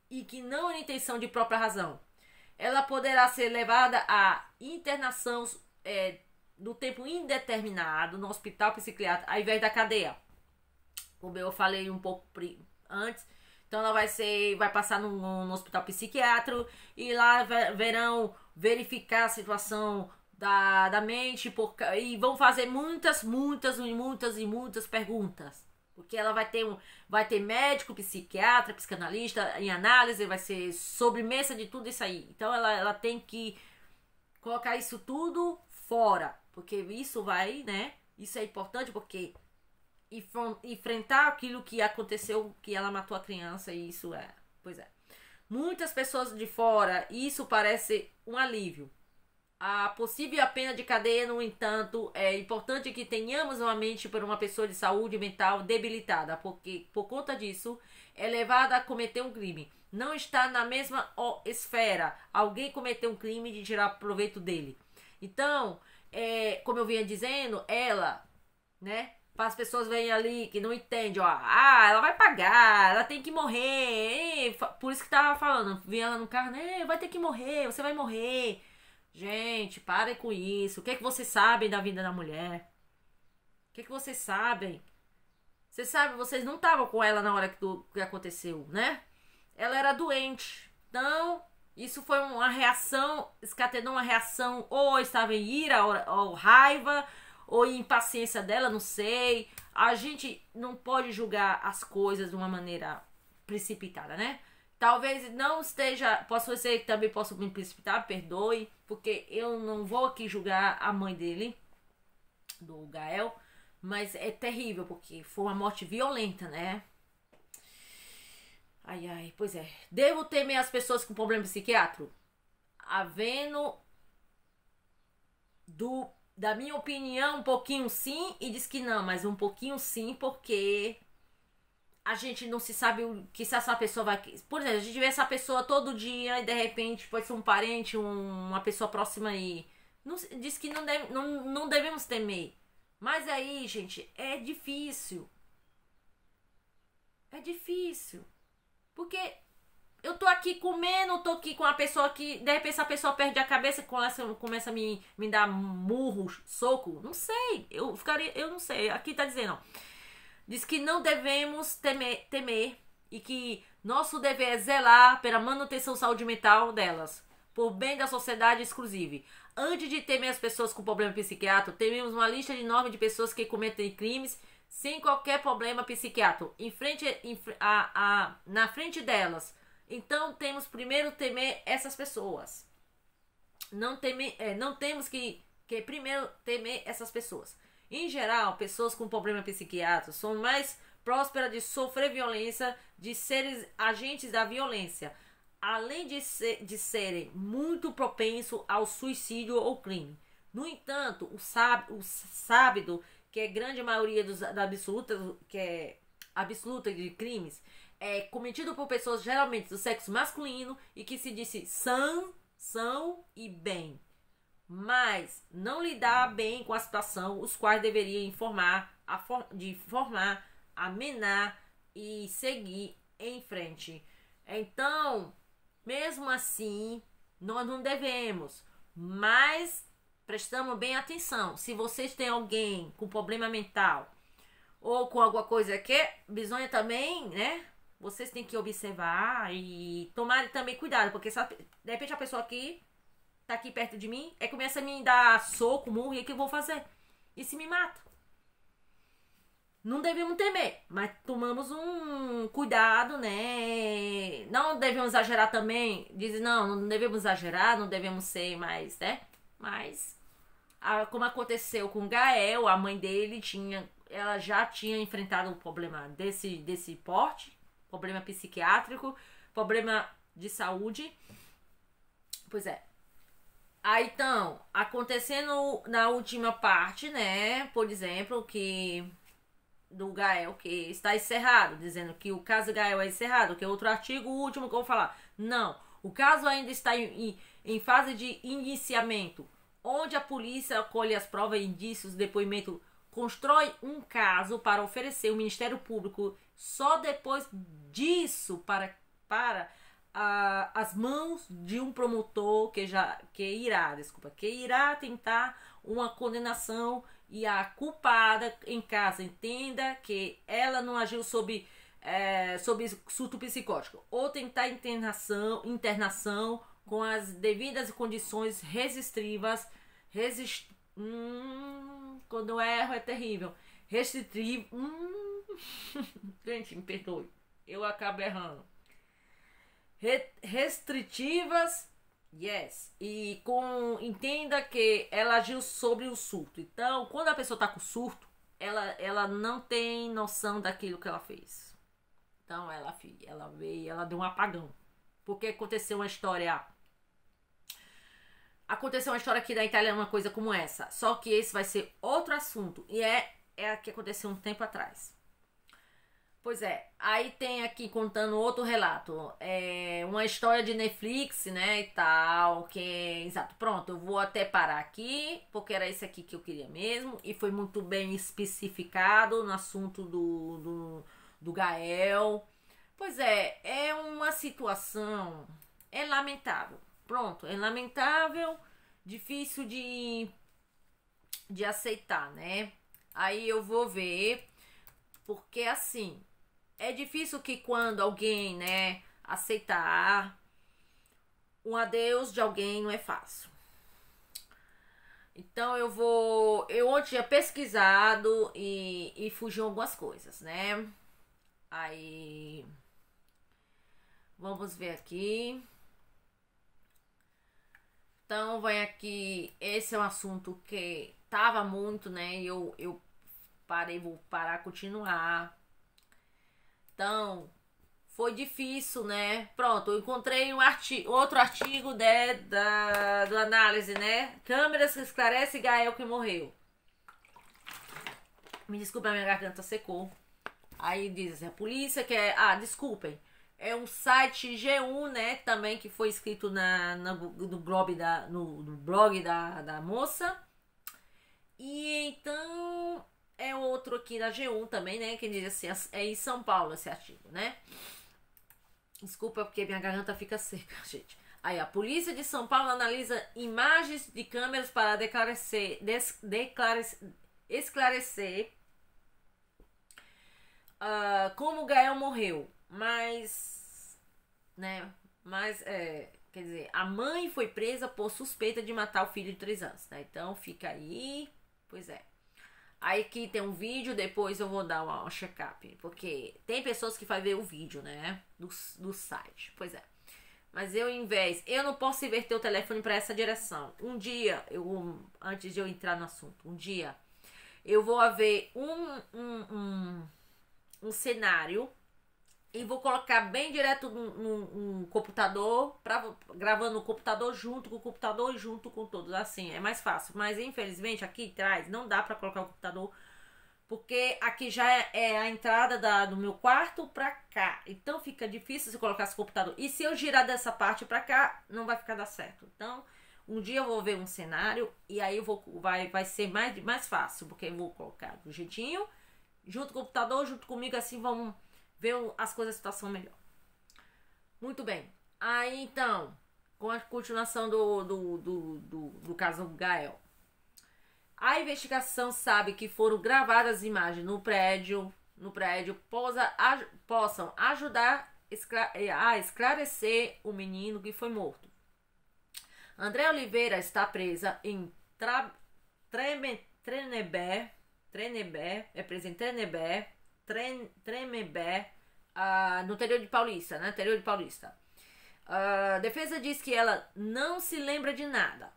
e que não é intenção de própria razão. Ela poderá ser levada à internação do tempo indeterminado no hospital psiquiátrico ao invés da cadeia. Como eu falei um pouco antes, então ela vai passar no hospital psiquiátrico e lá verão verificar a situação da mente e vão fazer muitas perguntas. Porque ela vai ter médico, psiquiatra, psicanalista em análise, vai ser sobremesa de tudo isso aí. Então ela tem que colocar isso tudo fora. Porque isso vai, né? Isso é importante porque enfrentar aquilo que aconteceu, que ela matou a criança, e isso pois é. Muitas pessoas de fora, isso parece um alívio. A possível pena de cadeia, no entanto, é importante que tenhamos uma mente para uma pessoa de saúde mental debilitada, porque por conta disso é levada a cometer um crime. Não está na mesma esfera alguém cometer um crime de tirar proveito dele. Então, como eu vinha dizendo, ela, né? Para as pessoas verem ali que não entendem, ó, ela vai pagar, ela tem que morrer. Por isso que tava falando, vi ela no carro, né? Vai ter que morrer, você vai morrer. Gente, parem com isso. O que é que vocês sabem da vida da mulher? O que é que vocês sabem? Vocês sabem, vocês não estavam com ela na hora que aconteceu, né? Ela era doente. Então, isso foi uma reação, escatenou uma reação, ou estava em ira, ou raiva, ou em impaciência dela, não sei. A gente não pode julgar as coisas de uma maneira precipitada, né? Talvez não esteja, posso ser que também posso me precipitar, perdoe, porque eu não vou aqui julgar a mãe dele, do Gael, mas é terrível, porque foi uma morte violenta, né? Ai, pois é. Devo temer as pessoas com problema psiquiátrico? Havendo da minha opinião, um pouquinho sim, e diz que não, mas um pouquinho sim, porque a gente não se sabe que se essa pessoa vai... Por exemplo, a gente vê essa pessoa todo dia e de repente pode ser um parente, uma pessoa próxima e... Diz que não devemos temer. Mas aí, gente, é difícil. É difícil. Porque eu tô aqui comendo, tô aqui com a pessoa que... De repente essa pessoa perde a cabeça e começa a me dar murro, soco. Não sei. Eu não sei. Aqui tá dizendo, ó. Diz que não devemos temer e que nosso dever é zelar pela manutenção da saúde mental delas, por bem da sociedade exclusiva. Antes de temer as pessoas com problema psiquiátrico, tememos uma lista enorme de pessoas que cometem crimes sem qualquer problema psiquiátrico na frente delas. Então temos primeiro temer essas pessoas. Não temos que primeiro temer essas pessoas. Em geral, pessoas com problema psiquiátrico são mais prósperas de sofrer violência, de serem agentes da violência. além de serem muito propensos ao suicídio ou crime. No entanto, o sábado, que é grande maioria da absoluta de crimes, é cometido por pessoas geralmente do sexo masculino e que se disse são e bem, mas não lidar bem com a situação, os quais deveriam informar, amenar e seguir em frente. Então, mesmo assim, nós não devemos, mas prestamos bem atenção. Se vocês têm alguém com problema mental ou com alguma coisa que bisonha também, né? Vocês têm que observar e tomar também cuidado, porque de repente a pessoa aqui tá aqui perto de mim, começa a me dar soco, murro, e o que eu vou fazer? E se me mata? Não devemos temer, mas tomamos um cuidado, né? Não devemos exagerar também. Diz, não devemos exagerar, não devemos ser mais, né? Mas, como aconteceu com Gael, a mãe dele ela já tinha enfrentado um problema desse porte, problema psiquiátrico, problema de saúde. Pois é. Aí, então, acontecendo na última parte, né? Por exemplo, do Gael, que está encerrado, dizendo que o caso Gael é encerrado, que é outro artigo, o último que eu vou falar. Não, o caso ainda está em fase de iniciamento, onde a polícia colhe as provas, indícios, depoimento, constrói um caso para oferecer ao Ministério Público só depois disso para as mãos de um promotor que irá tentar uma condenação, e a culpada em casa entenda que ela não agiu sob surto psicótico, ou tentar internação com as devidas condições restritivas. Quando eu erro é terrível. Restritivo. Gente, me perdoe. Eu acabo errando. Restritivas. Yes. E entenda que ela agiu sobre o surto. Então, quando a pessoa tá com surto, ela não tem noção daquilo que ela fez. Então, ela veio, ela deu um apagão. Porque aconteceu uma história aqui da Itália, uma coisa como essa. Só que esse vai ser outro assunto. E é a que aconteceu um tempo atrás. Pois é, aí tem aqui contando outro relato, uma história de Netflix, né, e tal, exato, pronto, eu vou até parar aqui, porque era esse aqui que eu queria mesmo, e foi muito bem especificado no assunto do Gael. Pois é uma situação, é lamentável, pronto, é lamentável, difícil de aceitar, né, aí eu vou ver, porque assim, é difícil que quando alguém, né, aceitar um adeus de alguém não é fácil. Então eu ontem tinha pesquisado e fugiu algumas coisas, né? Aí vamos ver aqui. Então vai aqui, esse é um assunto que tava muito, né? Eu parei, vou parar, continuar. Então, foi difícil, né? Pronto, eu encontrei outro artigo do análise, né? Câmeras que esclarece Gael que morreu. Me desculpa, a minha garganta secou. Aí diz, a polícia quer... desculpem. É um site G1, né? Também que foi escrito no blog da moça. E então... É outro aqui da G1 também, né? Que diz assim, é em São Paulo esse artigo, né? Desculpa porque minha garganta fica seca, gente. Aí, a polícia de São Paulo analisa imagens de câmeras para esclarecer como Gael morreu. Mas, né? Quer dizer, a mãe foi presa por suspeita de matar o filho de 3 anos, né? Então, fica aí. Pois é. Aí aqui tem um vídeo, depois eu vou dar uma check-up. Porque tem pessoas que fazem ver o vídeo, né? Do site. Pois é. Mas eu não posso inverter o telefone para essa direção. Um dia, antes de eu entrar no assunto, eu vou haver um cenário E vou colocar bem direto no computador, gravando no computador junto com o computador e junto com todos. Assim, é mais fácil. Mas infelizmente aqui atrás não dá pra colocar o computador. Porque aqui já é a entrada do meu quarto pra cá. Então fica difícil se colocar esse computador. E se eu girar dessa parte pra cá, não vai ficar dar certo. Então, um dia eu vou ver um cenário e aí vai ser mais fácil. Porque eu vou colocar do jeitinho, junto com o computador, junto comigo, assim vamos ver as coisas, a situação melhor. Muito bem. Aí então, com a continuação do caso Gael. A investigação sabe que foram gravadas imagens no prédio possam ajudar a esclarecer o menino que foi morto. André Oliveira está presa em Tremembé, no interior de Paulista, né? Interior de Paulista. A defesa diz que ela não se lembra de nada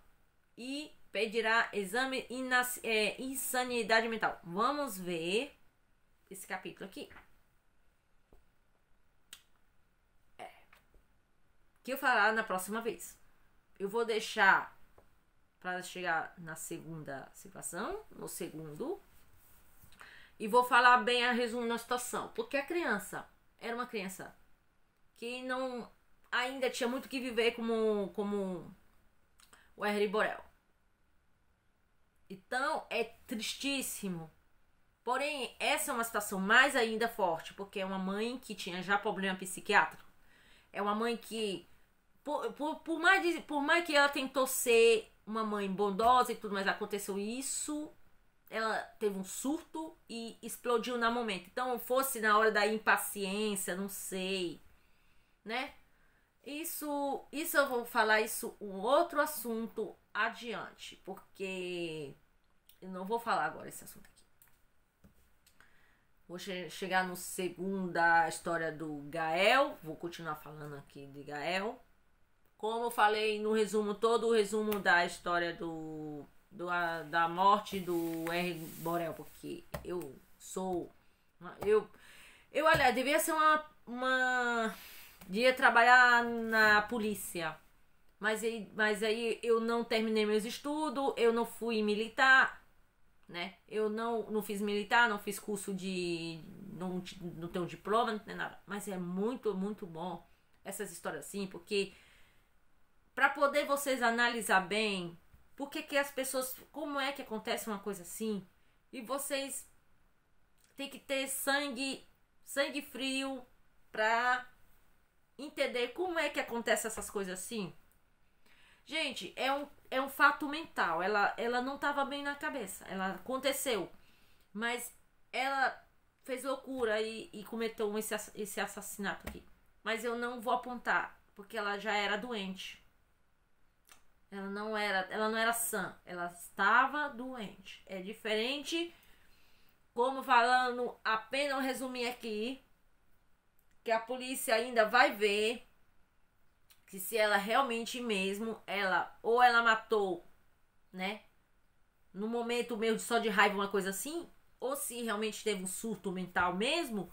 e pedirá exame insanidade mental. Vamos ver esse capítulo aqui. Que eu falar na próxima vez. Eu vou deixar para chegar na segunda situação, no segundo. E vou falar bem a resumo da situação. Porque a criança era uma criança que não ainda tinha muito que viver como o Henry Borel. Então é tristíssimo. Porém, essa é uma situação mais ainda forte, porque é uma mãe que tinha já problema psiquiátrico. É uma mãe que, por mais que ela tentou ser uma mãe bondosa e tudo, mas aconteceu isso, ela teve um surto e explodiu no momento. Então, fosse na hora da impaciência, não sei, né? Isso eu vou falar um outro assunto adiante, porque eu não vou falar agora esse assunto aqui. Vou chegar no segunda história do Gael, vou continuar falando aqui de Gael. Como eu falei no resumo, todo o resumo da história da morte do R. Borel, porque eu sou... aliás, devia ser devia trabalhar na polícia. Mas aí eu não terminei meus estudos, eu não fui militar, né? Eu não fiz militar, não fiz curso de... Não tenho diploma, não tem nada. Mas é muito, muito bom essas histórias assim, porque para poder vocês analisar bem por que as pessoas... Como é que acontece uma coisa assim? E vocês tem que ter sangue frio pra entender como é que acontece essas coisas assim. Gente, é um fato mental. Ela não estava bem na cabeça. Ela aconteceu. Mas ela fez loucura e cometeu esse assassinato aqui. Mas eu não vou apontar, porque ela já era doente. Ela não era sã. Ela estava doente. É diferente. Como falando, apenas eu resumir aqui, que a polícia ainda vai ver que se ela realmente mesmo, ou ela matou, né, no momento meio só de raiva, uma coisa assim, ou se realmente teve um surto mental mesmo,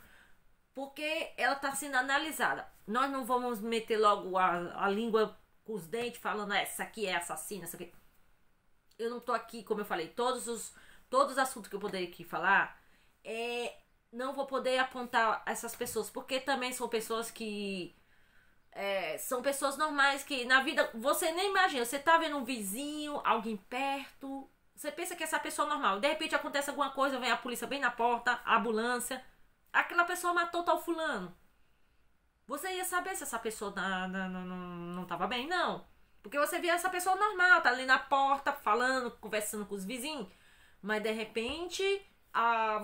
porque ela tá sendo analisada. Nós não vamos meter logo a língua com os dentes falando, essa aqui é assassina, essa aqui. Eu não tô aqui, como eu falei, todos os assuntos que eu poderia aqui falar, não vou poder apontar essas pessoas, porque também são pessoas que são pessoas normais que na vida você nem imagina. Você tá vendo um vizinho, alguém perto, você pensa que essa pessoa é normal, de repente acontece alguma coisa, vem a polícia bem na porta, a ambulância, aquela pessoa matou tal fulano. Você ia saber se essa pessoa não tava bem? Não, porque você via essa pessoa normal, tá ali na porta falando, conversando com os vizinhos, mas de repente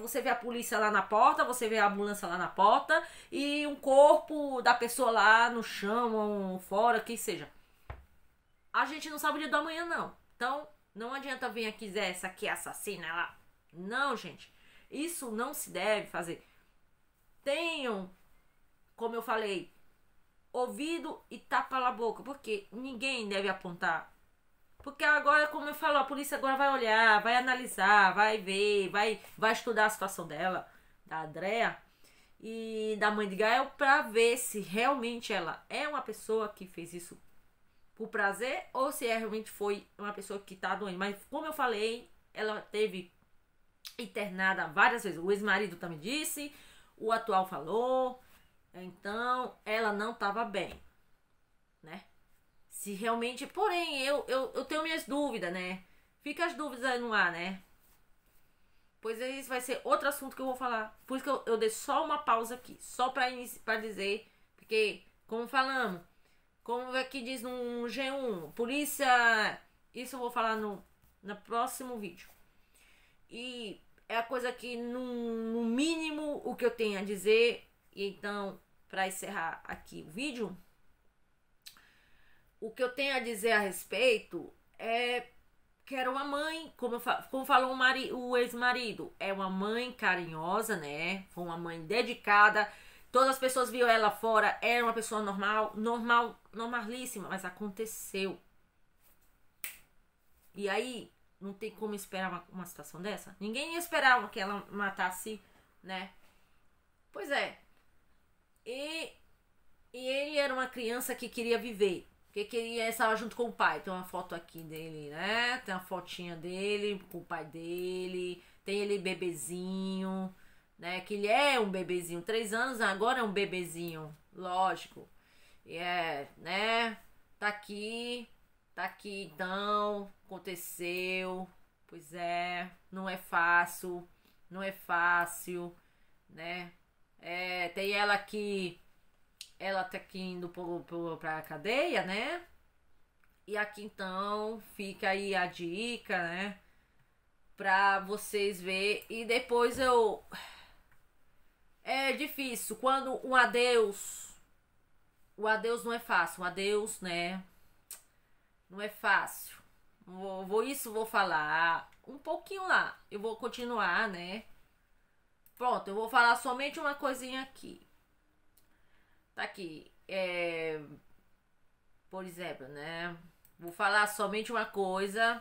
você vê a polícia lá na porta, você vê a ambulância lá na porta e um corpo da pessoa lá no chão ou fora, que seja. A gente não sabe o dia do amanhã, não. Então, não adianta vir aqui dizer essa aqui é assassina. Não, gente. Isso não se deve fazer. Tenham, como eu falei, ouvido e tapa a boca, porque ninguém deve apontar. Porque agora, como eu falo, a polícia agora vai olhar, vai analisar, vai ver, vai estudar a situação dela, da Andrea. e da mãe de Gael pra ver se realmente ela é uma pessoa que fez isso por prazer ou se realmente foi uma pessoa que tá doente. Mas como eu falei, ela teve internada várias vezes. O ex-marido também disse, o atual falou. Então, ela não estava bem, né? Se realmente... Porém, eu tenho minhas dúvidas, né? Fica as dúvidas aí no ar, né? Pois isso vai ser outro assunto que eu vou falar. Por isso que eu dei só uma pausa aqui. Só pra dizer. Porque, como falamos, como aqui diz no G1, polícia... Isso eu vou falar no próximo vídeo. E é a coisa que, no mínimo, o que eu tenho a dizer. E então, para encerrar aqui o vídeo, o que eu tenho a dizer a respeito é que era uma mãe, como falou o ex-marido, é uma mãe carinhosa, né? Foi uma mãe dedicada. Todas as pessoas viam ela fora, era uma pessoa normalíssima, mas aconteceu. E aí, não tem como esperar uma situação dessa? Ninguém esperava que ela matasse, né? Pois é. E ele era uma criança que queria viver. Que queria estar junto com o pai. Tem uma foto aqui dele, né? Tem uma fotinha dele com o pai dele. Tem ele bebezinho, né? Que ele é um bebezinho. 3 anos, agora é um bebezinho. Lógico. E né? Tá aqui então. Aconteceu. Pois é. Não é fácil. Não é fácil, né? Tem ela aqui. Ela tá aqui indo pra cadeia, né? E aqui então fica aí a dica, né? Pra vocês verem. E depois eu... É difícil. Quando um adeus... O adeus não é fácil. O adeus, né? Não é fácil. Vou falar um pouquinho lá. Eu vou continuar, né? Pronto, eu vou falar somente uma coisinha aqui. Tá aqui. Por exemplo, né? Vou falar somente uma coisa.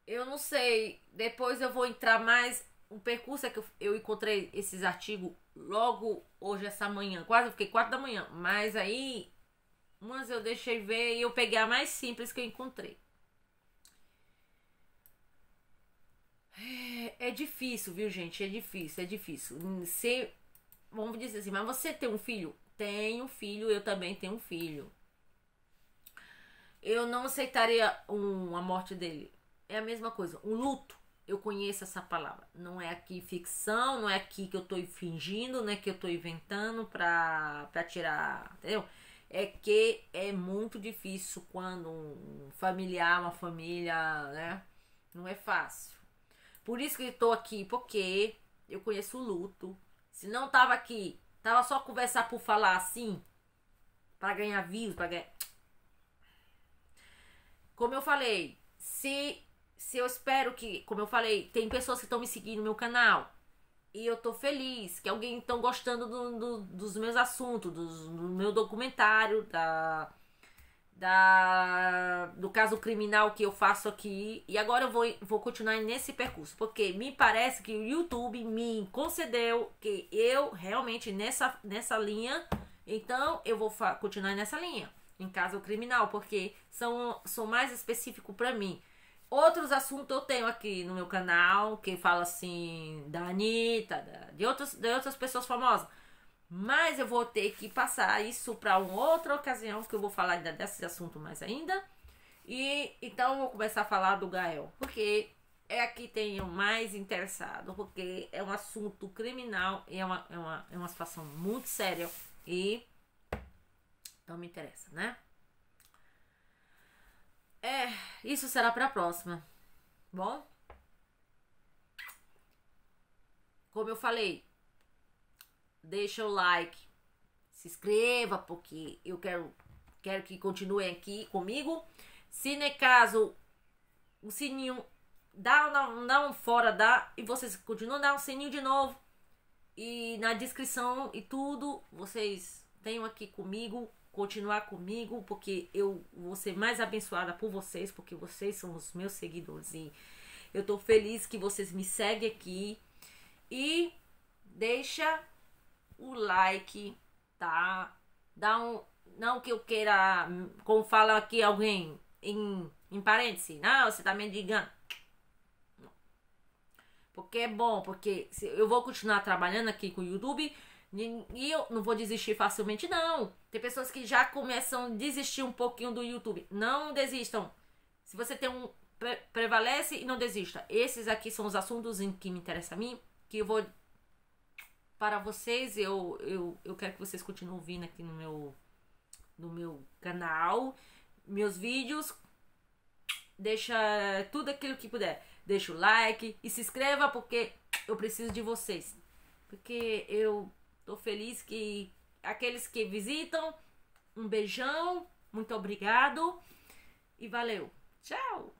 Eu não sei. Depois eu vou entrar mais. O percurso é que eu encontrei esses artigos logo hoje, essa manhã. Quase eu fiquei 4 da manhã. Mas aí, umas eu deixei ver e eu peguei a mais simples que eu encontrei. É difícil, viu, gente? É difícil. Vamos dizer assim, mas você tem um filho? Tenho filho, eu também tenho um filho. Eu não aceitaria a morte dele. É a mesma coisa. Um luto, eu conheço essa palavra. Não é aqui ficção, não é aqui que eu tô fingindo, não é que eu tô inventando pra tirar, entendeu? É que é muito difícil quando um familiar, uma família, né? Não é fácil. Por isso que eu tô aqui, porque eu conheço o luto. Se não tava aqui, tava só conversar por falar assim, para ganhar views, para ganhar... Como eu falei, se eu espero que, como eu falei, tem pessoas que estão me seguindo no meu canal e eu tô feliz que alguém estão gostando dos meus assuntos, do meu documentário, do caso criminal que eu faço aqui. E agora eu vou continuar nesse percurso, porque me parece que o YouTube me concedeu que eu realmente nessa linha, então eu vou continuar nessa linha, em caso criminal, porque são mais específicos para mim. Outros assuntos eu tenho aqui no meu canal, que fala assim da Anitta, de outras pessoas famosas. Mas eu vou ter que passar isso para uma outra ocasião, que eu vou falar ainda desse assunto mais ainda. E então eu vou começar a falar do Gael, porque é aqui tenho mais interessado, porque é um assunto criminal e é uma situação muito séria e não me interessa, né? Isso será para a próxima. Bom, como eu falei, deixa o like, se inscreva, porque eu quero que continuem aqui comigo. Se no caso o sininho dá um fora, e vocês continuam, dá um sininho de novo. E na descrição e tudo, vocês tenham aqui comigo, continuar comigo, porque eu vou ser mais abençoada por vocês, porque vocês são os meus seguidores. E eu tô feliz que vocês me seguem aqui. E deixa o like, tá? Dá um... Não que eu queira, como fala aqui alguém em parênteses, não, você tá mendigando. Porque é bom, porque eu vou continuar trabalhando aqui com o YouTube e eu não vou desistir facilmente, não. Tem pessoas que já começam a desistir um pouquinho do YouTube. Não desistam. Se você tem um... prevalece e não desista. Esses aqui são os assuntos em que me interessam a mim, que eu vou... Para vocês, eu quero que vocês continuem ouvindo aqui no meu canal, meus vídeos. Deixa tudo aquilo que puder. Deixa o like e se inscreva, porque eu preciso de vocês. Porque eu tô feliz que aqueles que visitam, um beijão, muito obrigado e valeu. Tchau!